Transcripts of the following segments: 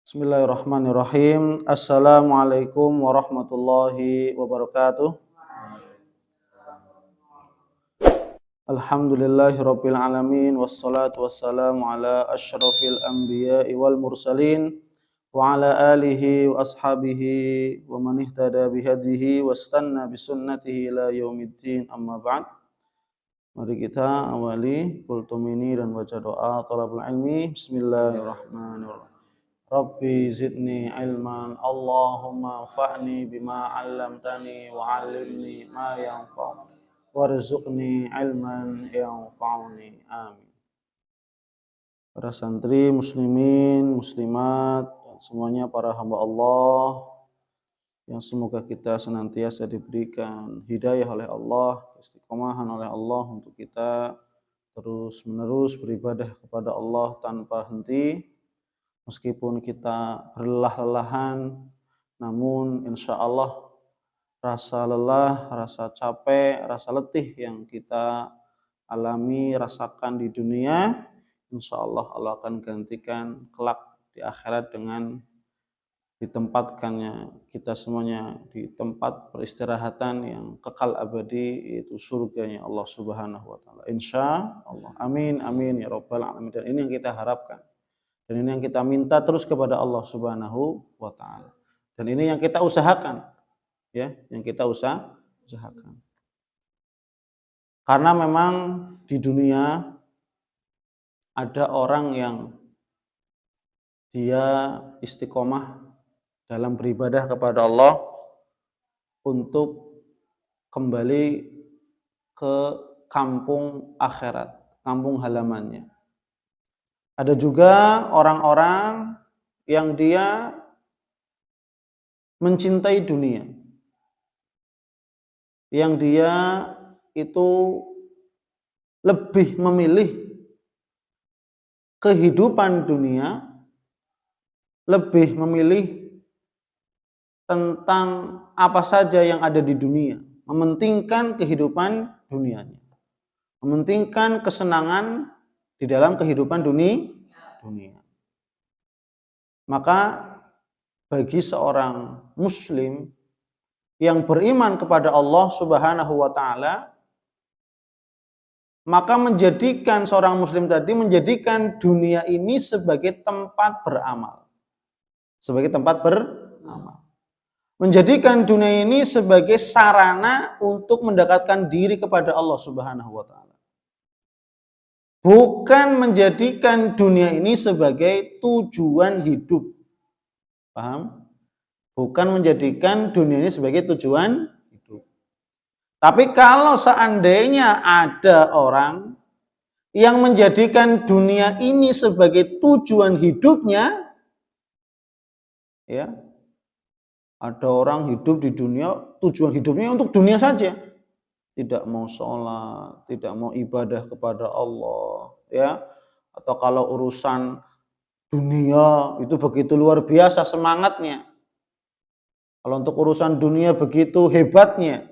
Bismillahirrahmanirrahim. Assalamualaikum warahmatullahi wabarakatuh. Alhamdulillahirabbil alamin wassalatu wassalamu ala asyrafil anbiya'i wal mursalin wa ala alihi wa ashabihi wa man ihtada bihadihi wastanna bisunnatihi ila yaumiddin, amma ba'd. Mari kita awali kultum ini dan baca doa thalabul ilmi. Bismillahirrahmanirrahim. Rabbi zidni ilman, Allahumma anfa'ni bima 'allamtani wa 'allimni ma yanfa'uni warzuqni ilman yanfa'uni. Amin. Para santri muslimin, muslimat, dan semuanya para hamba Allah yang semoga kita senantiasa diberikan hidayah oleh Allah, istiqomahan oleh Allah untuk kita terus-menerus beribadah kepada Allah tanpa henti. Meskipun kita berlelah-lelahan, namun insya Allah rasa lelah, rasa capek, rasa letih yang kita alami, rasakan di dunia, insya Allah Allah akan gantikan kelak di akhirat dengan ditempatkannya kita semuanya di tempat peristirahatan yang kekal abadi, yaitu surganya Allah Subhanahu wa Ta'ala. Insya Allah. Amin, amin ya Rabbal alamin. Dan ini yang kita harapkan. Dan ini yang kita minta terus kepada Allah Subhanahu wa Ta'ala. Dan ini yang kita usahakan. Ya, yang kita usahakan. Karena memang di dunia ada orang yang dia istiqomah dalam beribadah kepada Allah untuk kembali ke kampung akhirat, kampung halamannya. Ada juga orang-orang yang dia mencintai dunia, yang dia itu lebih memilih kehidupan dunia, lebih memilih tentang apa saja yang ada di dunia, mementingkan kehidupan dunianya, mementingkan kesenangan di dalam kehidupan dunia. Maka bagi seorang muslim yang beriman kepada Allah Subhanahu wa Ta'ala, maka menjadikan seorang muslim tadi menjadikan dunia ini sebagai tempat beramal. Sebagai tempat beramal. Menjadikan dunia ini sebagai sarana untuk mendekatkan diri kepada Allah Subhanahu wa Ta'ala. Bukan menjadikan dunia ini sebagai tujuan hidup. Paham? Bukan menjadikan dunia ini sebagai tujuan hidup. Tapi kalau seandainya ada orang yang menjadikan dunia ini sebagai tujuan hidupnya, ya, ada orang hidup di dunia, tujuan hidupnya untuk dunia saja. Tidak mau sholat, tidak mau ibadah kepada Allah, ya. Atau kalau urusan dunia itu begitu luar biasa semangatnya. Kalau untuk urusan dunia begitu hebatnya.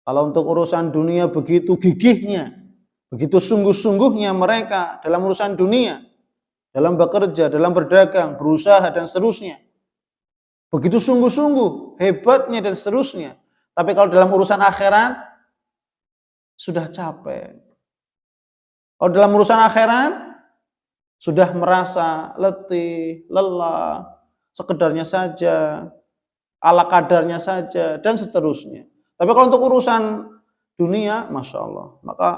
Kalau untuk urusan dunia begitu gigihnya. Begitu sungguh-sungguhnya mereka dalam urusan dunia. Dalam bekerja, dalam berdagang, berusaha dan seterusnya. Begitu sungguh-sungguh, hebatnya dan seterusnya. Tapi kalau dalam urusan akhirat, sudah capek. Kalau dalam urusan akhirat, sudah merasa letih, lelah, sekedarnya saja, ala kadarnya saja, dan seterusnya. Tapi kalau untuk urusan dunia, Masya Allah, maka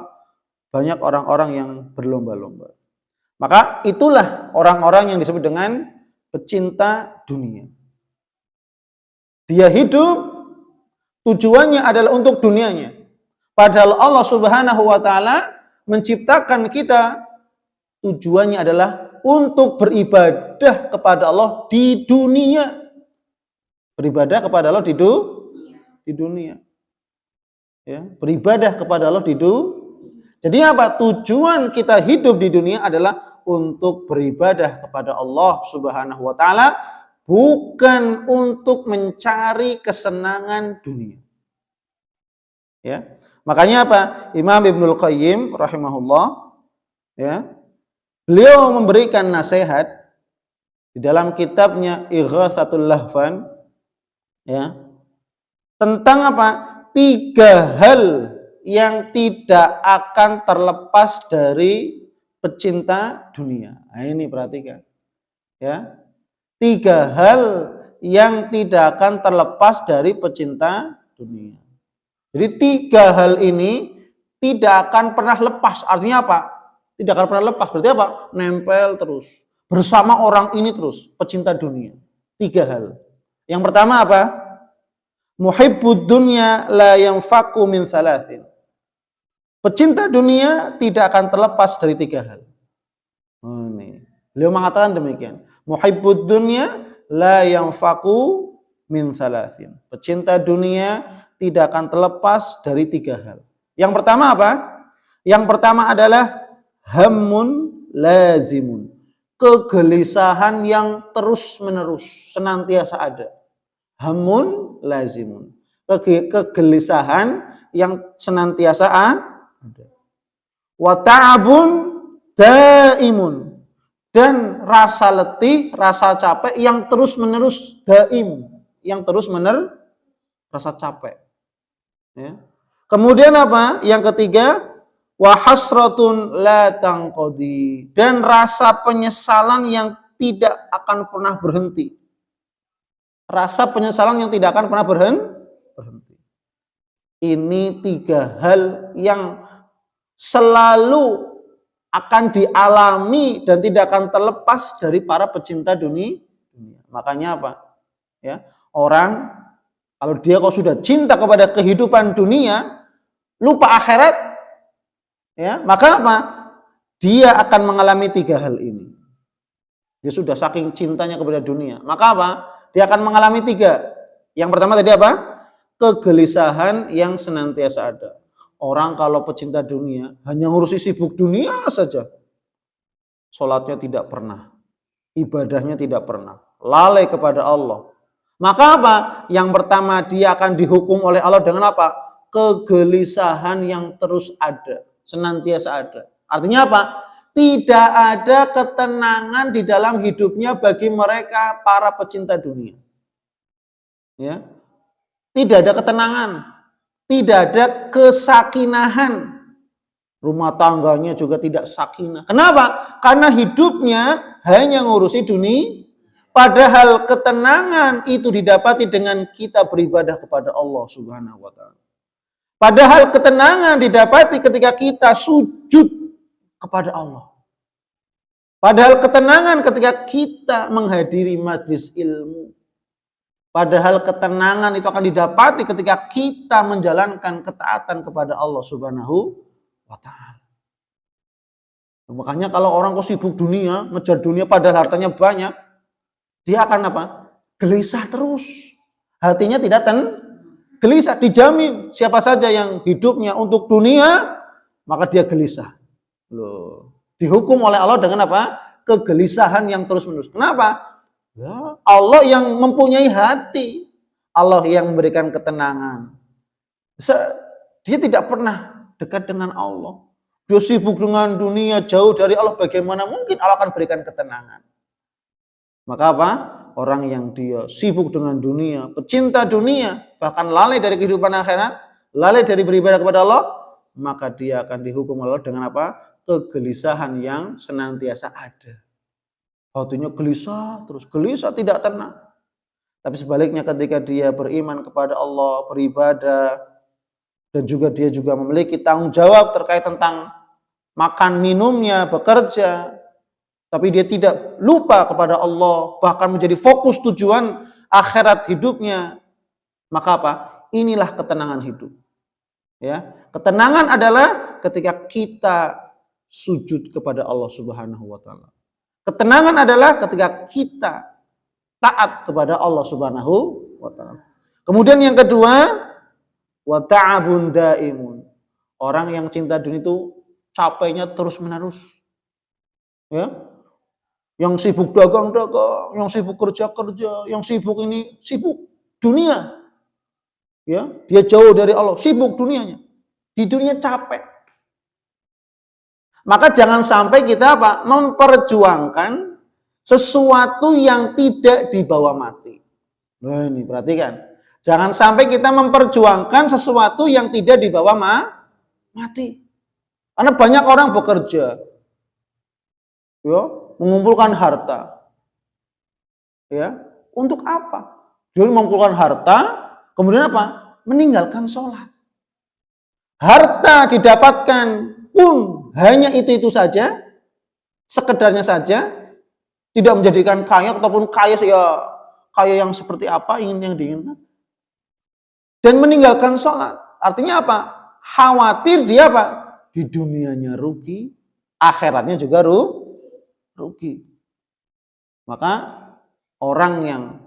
banyak orang-orang yang berlomba-lomba. Maka itulah orang-orang yang disebut dengan pecinta dunia. Dia hidup, tujuannya adalah untuk dunianya. Padahal Allah Subhanahu wa Ta'ala menciptakan kita, tujuannya adalah untuk beribadah kepada Allah di dunia. Beribadah kepada Allah di dunia. Ya, beribadah kepada Allah di dunia. Jadi apa? Tujuan kita hidup di dunia adalah untuk beribadah kepada Allah Subhanahu wa Ta'ala, bukan untuk mencari kesenangan dunia. Ya. Makanya apa? Imam Ibnul Qayyim rahimahullah, ya, beliau memberikan nasihat di dalam kitabnya Ighatsatul Lahfan, ya, tentang apa? 3 hal yang tidak akan terlepas dari pecinta dunia. Nah, ini perhatikan. Ya. 3 hal yang tidak akan terlepas dari pecinta dunia. Jadi 3 hal ini tidak akan pernah lepas. Artinya apa? Tidak akan pernah lepas. Berarti apa? Nempel terus. Bersama orang ini terus. Pecinta dunia. 3 hal. Yang pertama apa? Muhibbud dunya la yanfaku min thalathin. Pecinta dunia tidak akan terlepas dari 3 hal. Oh, ini. Beliau mengatakan demikian. Muhibbud dunya la yanfaku min thalathin. Pecinta dunia tidak akan terlepas dari 3 hal. Yang pertama apa? Yang pertama adalah hammun lazimun. Kegelisahan yang terus-menerus, senantiasa ada. Hamun lazimun. Kegelisahan yang senantiasa ada. Wa ta'abun daimun. Dan rasa letih, rasa capek yang terus-menerus daim, yang terus-menerus rasa capek. Ya. Kemudian apa? Yang ketiga, wa hasratun la tanqadi. Dan rasa penyesalan yang tidak akan pernah berhenti. Rasa penyesalan yang tidak akan pernah berhenti. Ini 3 hal yang selalu akan dialami dan tidak akan terlepas dari para pecinta dunia. Makanya apa? Ya, orang kalau dia sudah cinta kepada kehidupan dunia, lupa akhirat, ya, maka apa? Dia akan mengalami 3 hal ini. Dia sudah saking cintanya kepada dunia. Maka apa? Dia akan mengalami 3. Yang pertama tadi apa? Kegelisahan yang senantiasa ada. Orang kalau pecinta dunia hanya ngurusi sibuk dunia saja. Sholatnya tidak pernah. Ibadahnya tidak pernah. Lalai kepada Allah. Maka apa? Yang pertama dia akan dihukum oleh Allah dengan apa? Kegelisahan yang terus ada. Senantiasa ada. Artinya apa? Tidak ada ketenangan di dalam hidupnya bagi mereka para pecinta dunia. Ya. Tidak ada ketenangan, tidak ada kesakinahan. Rumah tangganya juga tidak sakinah. Kenapa? Karena hidupnya hanya ngurusi dunia. Padahal ketenangan itu didapati dengan kita beribadah kepada Allah Subhanahu wa taala. Padahal ketenangan didapati ketika kita sujud kepada Allah. Padahal ketenangan ketika kita menghadiri majlis ilmu. Padahal ketenangan itu akan didapati ketika kita menjalankan ketaatan kepada Allah Subhanahu wa taala. Makanya kalau orang kok sibuk dunia, ngejar dunia padahal hartanya banyak, dia akan apa? Gelisah terus. Hatinya tidak gelisah, dijamin. Siapa saja yang hidupnya untuk dunia, maka dia gelisah. Loh, dihukum oleh Allah dengan apa? Kegelisahan yang terus-menerus. Kenapa? Ya, Allah yang mempunyai hati. Allah yang memberikan ketenangan. Dia tidak pernah dekat dengan Allah. Dia sibuk dengan dunia, jauh dari Allah. Bagaimana mungkin Allah akan berikan ketenangan? Maka apa? Orang yang dia sibuk dengan dunia, pecinta dunia, bahkan lalai dari kehidupan akhirat, lalai dari beribadah kepada Allah, maka dia akan dihukum Allah dengan apa? Kegelisahan yang senantiasa ada. Hatinya gelisah, terus gelisah tidak tenang. Tapi sebaliknya ketika dia beriman kepada Allah, beribadah, dan juga dia juga memiliki tanggung jawab terkait tentang makan minumnya, bekerja, tapi dia tidak lupa kepada Allah, bahkan menjadi fokus tujuan akhirat hidupnya. Maka apa? Inilah ketenangan hidup. Ya, ketenangan adalah ketika kita sujud kepada Allah Subhanahu wa taala. Ketenangan adalah ketika kita taat kepada Allah Subhanahu wa taala. Kemudian yang kedua, wa ta'abun daimun. Orang yang cinta dunia itu capeknya terus-menerus. Ya. Yang sibuk dagang-dagang, yang sibuk kerja-kerja, yang sibuk ini sibuk dunia. Ya, dia jauh dari Allah, sibuk dunianya. Di dunia capek. Maka jangan sampai kita apa? Memperjuangkan sesuatu yang tidak dibawa mati. Nah ini perhatikan. Jangan sampai kita memperjuangkan sesuatu yang tidak dibawa mati. Karena banyak orang bekerja, ya, mengumpulkan harta. Ya, untuk apa? Dia mengumpulkan harta, kemudian apa? Meninggalkan sholat. Harta didapatkan pun hanya itu saja, sekedarnya saja, tidak menjadikan kaya ataupun kaya yang seperti apa yang diinginkan. Dan meninggalkan sholat. Artinya apa? Khawatir dia apa? Di dunianya rugi, akhiratnya juga rugi. Maka orang yang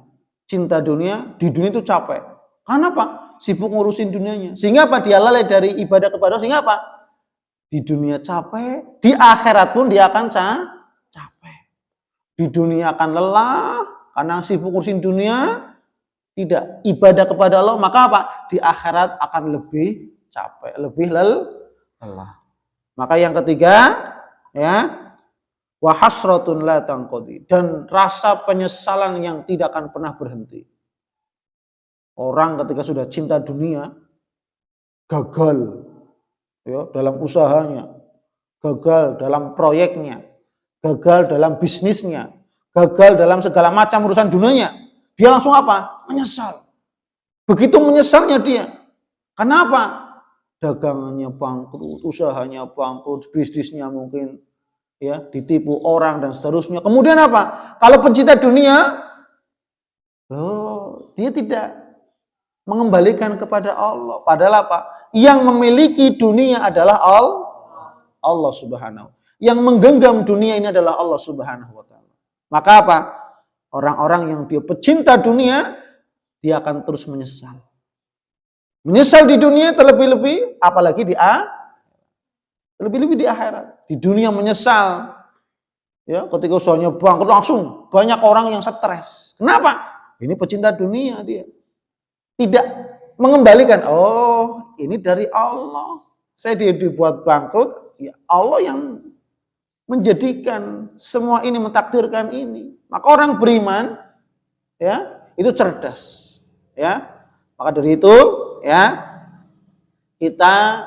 cinta dunia, di dunia itu capek. Karena apa? Sibuk ngurusin dunianya. Sehingga apa? Dia lalai dari ibadah kepada Allah. Sehingga apa? Di dunia capek, di akhirat pun dia akan capek. Di dunia akan lelah, karena sibuk ngurusin dunia, tidak ibadah kepada Allah, maka apa? Di akhirat akan lebih capek, lebih lelah. Maka yang ketiga, ya, wa hasratun la tanqadi, dan rasa penyesalan yang tidak akan pernah berhenti. Orang ketika sudah cinta dunia, gagal ya dalam usahanya, gagal dalam proyeknya, gagal dalam bisnisnya, gagal dalam segala macam urusan dunianya, dia langsung apa? Menyesal. Begitu menyesalnya dia. Kenapa? Dagangannya bangkrut, usahanya bangkrut, bisnisnya mungkin ya ditipu orang dan seterusnya. Kemudian apa? Kalau pencinta dunia, dia tidak mengembalikan kepada Allah. Padahal apa? Yang memiliki dunia adalah Allah Subhanahu. Yang menggenggam dunia ini adalah Allah Subhanahu wa taala. Maka apa? Orang-orang yang dia pecinta dunia, dia akan terus menyesal. Menyesal di dunia terlebih-lebih, apalagi lebih-lebih di akhirat. Di dunia menyesal, ya ketika usahanya bangkrut langsung banyak orang yang stres. Kenapa? Ini pecinta dunia dia. Tidak mengembalikan. Oh, ini dari Allah. Saya dibuat bangkrut, ya Allah yang menjadikan semua ini, mentakdirkan ini. Maka orang beriman ya itu cerdas, ya. Maka dari itu ya kita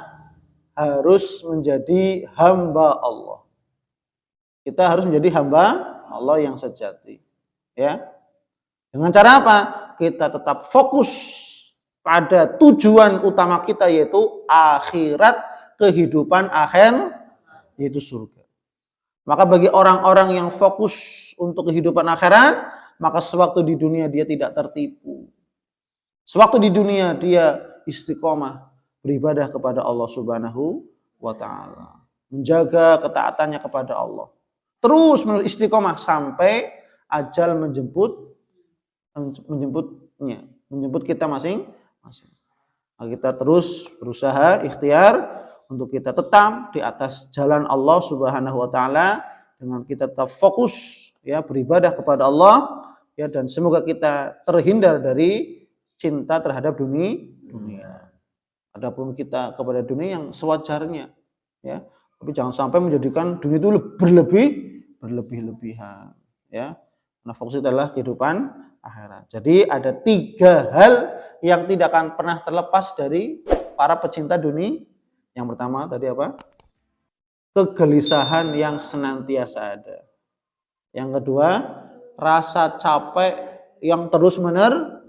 harus menjadi hamba Allah. Kita harus menjadi hamba Allah yang sejati, ya. Dengan cara apa? Kita tetap fokus pada tujuan utama kita, yaitu akhirat, kehidupan akhir, yaitu surga. Maka bagi orang-orang yang fokus untuk kehidupan akhirat, maka sewaktu di dunia dia tidak tertipu. Sewaktu di dunia dia istiqomah beribadah kepada Allah Subhanahu wa taala, menjaga ketaatannya kepada Allah. Terus menerus istiqomah sampai ajal menjemput kita masing-masing. Nah, kita terus berusaha ikhtiar untuk kita tetap di atas jalan Allah Subhanahu wa taala, dengan kita tetap fokus ya beribadah kepada Allah ya, dan semoga kita terhindar dari cinta terhadap dunia. Adapun kita kepada dunia yang sewajarnya ya, tapi jangan sampai menjadikan dunia itu berlebih-lebihan ya. Nah, fokus adalah kehidupan akhirat. Jadi ada 3 hal yang tidak akan pernah terlepas dari para pecinta dunia. Yang pertama tadi apa? Kegelisahan yang senantiasa ada. Yang kedua, rasa capek yang terus-menerus.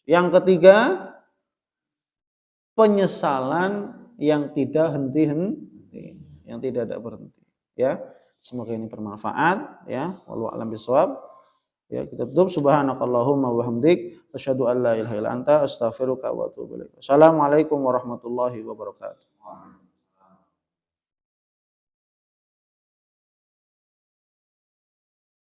Yang ketiga, penyesalan yang tidak henti-henti, yang tidak ada berhenti. Ya, semoga ini bermanfaat. Ya, wallahu a'lam bishawab. Ya, kita tutup. Subhanakallahumma wa bihamdik, asyhadu an la ilaha illa anta, astaghfiruka wa atubu ilaik. Assalamualaikum warahmatullahi wabarakatuh.